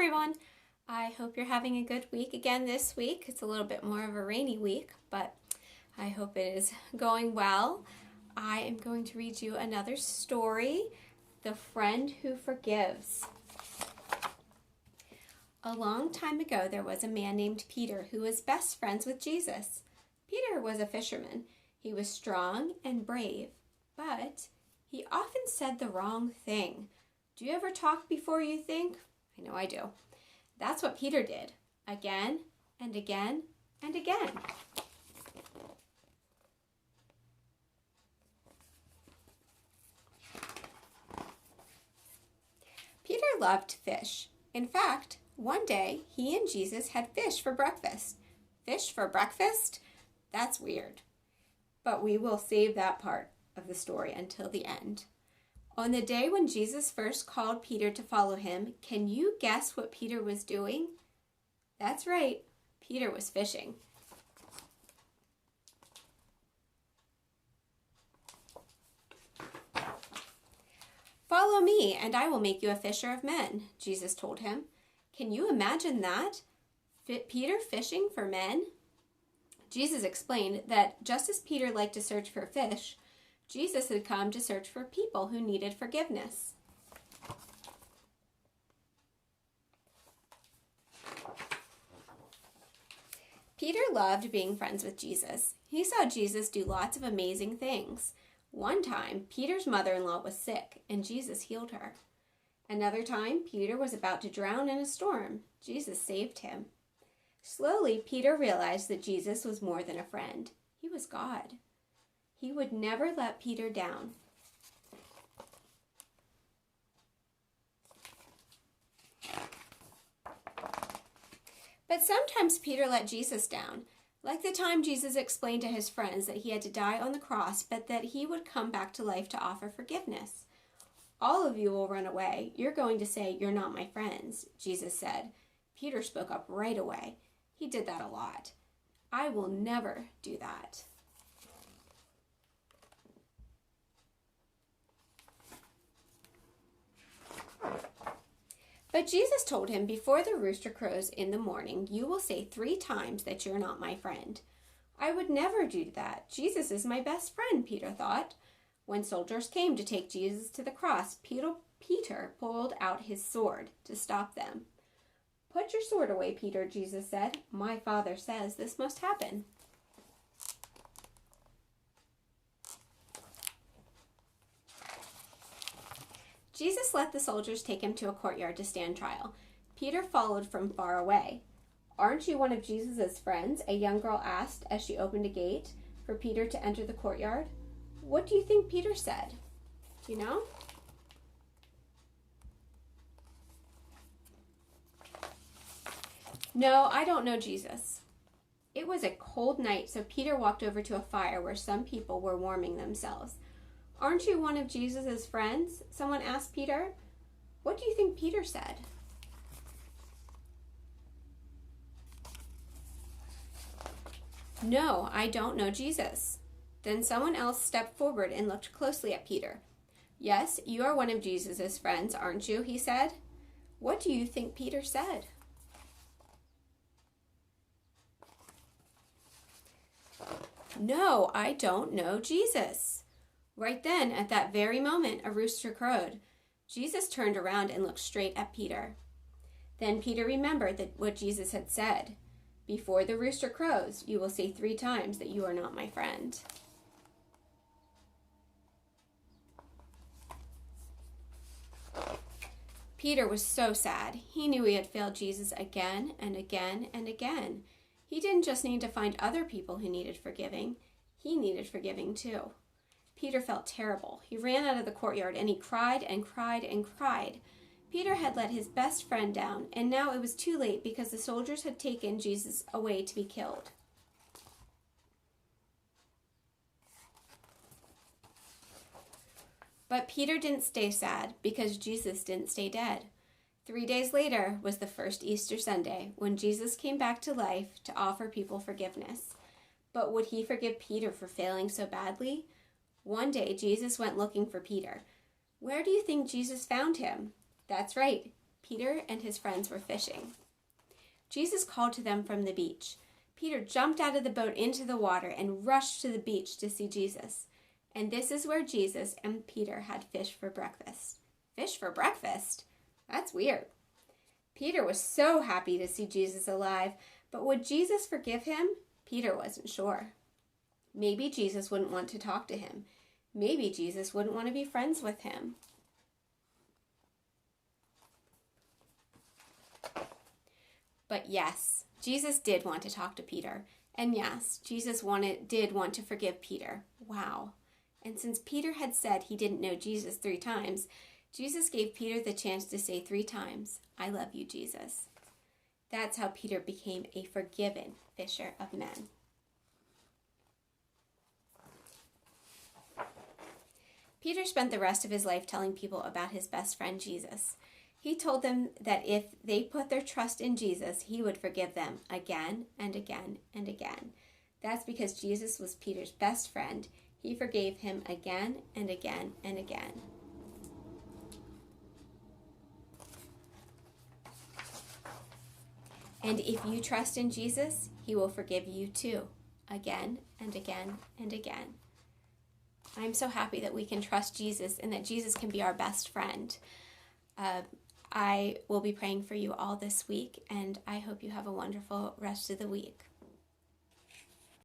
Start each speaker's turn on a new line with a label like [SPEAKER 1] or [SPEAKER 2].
[SPEAKER 1] everyone. I hope you're having a good week again this week. It's a little bit more of a rainy week, but I hope it is going well. I am going to read you another story, The Friend Who Forgives. A long time ago, there was a man named Peter who was best friends with Jesus. Peter was a fisherman. He was strong and brave, but he often said the wrong thing. Do you ever talk before you think? I know I do. That's what Peter did, again and again and again. Peter loved fish. In fact, one day he and Jesus had fish for breakfast. Fish for breakfast? That's weird. But we will save that part of the story until the end. On the day when Jesus first called Peter to follow him, can you guess what Peter was doing? That's right, Peter was fishing. Follow me, and I will make you a fisher of men, Jesus told him. Can you imagine that? Peter fishing for men? Jesus explained that just as Peter liked to search for fish, Jesus had come to search for people who needed forgiveness. Peter loved being friends with Jesus. He saw Jesus do lots of amazing things. One time, Peter's mother-in-law was sick, and Jesus healed her. Another time, Peter was about to drown in a storm. Jesus saved him. Slowly, Peter realized that Jesus was more than a friend. He was God. He would never let Peter down. But sometimes Peter let Jesus down, like the time Jesus explained to his friends that he had to die on the cross, but that he would come back to life to offer forgiveness. All of you will run away. You're going to say, "You're not my friends," Jesus said. Peter spoke up right away. He did that a lot. I will never do that. But Jesus told him, "Before the rooster crows in the morning, you will say 3 times that you're not my friend." I would never do that. Jesus is my best friend, Peter thought. When soldiers came to take Jesus to the cross, Peter pulled out his sword to stop them. "Put your sword away, Peter," Jesus said. "My Father says this must happen." Jesus let the soldiers take him to a courtyard to stand trial. Peter followed from far away. "Aren't you one of Jesus' friends?" a young girl asked as she opened a gate for Peter to enter the courtyard. What do you think Peter said? Do you know? "No, I don't know Jesus." It was a cold night, so Peter walked over to a fire where some people were warming themselves. "Aren't you one of Jesus' friends?" someone asked Peter. What do you think Peter said? "No, I don't know Jesus." Then someone else stepped forward and looked closely at Peter. "Yes, you are one of Jesus' friends, aren't you?" he said. What do you think Peter said? "No, I don't know Jesus." Right then, at that very moment, a rooster crowed. Jesus turned around and looked straight at Peter. Then Peter remembered what Jesus had said. "Before the rooster crows, you will say 3 times that you are not my friend." Peter was so sad. He knew he had failed Jesus again and again and again. He didn't just need to find other people who needed forgiving. He needed forgiving too. Peter felt terrible. He ran out of the courtyard and he cried and cried and cried. Peter had let his best friend down, and now it was too late because the soldiers had taken Jesus away to be killed. But Peter didn't stay sad because Jesus didn't stay dead. 3 days later was the first Easter Sunday when Jesus came back to life to offer people forgiveness. But would he forgive Peter for failing so badly? One day, Jesus went looking for Peter. Where do you think Jesus found him? That's right. Peter and his friends were fishing. Jesus called to them from the beach. Peter jumped out of the boat into the water and rushed to the beach to see Jesus. And this is where Jesus and Peter had fish for breakfast. Fish for breakfast? That's weird. Peter was so happy to see Jesus alive, but would Jesus forgive him? Peter wasn't sure. Maybe Jesus wouldn't want to talk to him. Maybe Jesus wouldn't want to be friends with him. But yes, Jesus did want to talk to Peter. And yes, Jesus did want to forgive Peter. Wow. And since Peter had said he didn't know Jesus 3 times, Jesus gave Peter the chance to say 3 times, "I love you, Jesus." That's how Peter became a forgiven fisher of men. Peter spent the rest of his life telling people about his best friend, Jesus. He told them that if they put their trust in Jesus, he would forgive them again and again and again. That's because Jesus was Peter's best friend. He forgave him again and again and again. And if you trust in Jesus, he will forgive you too, again and again and again. I'm so happy that we can trust Jesus and that Jesus can be our best friend. I will be praying for you all this week, and I hope you have a wonderful rest of the week.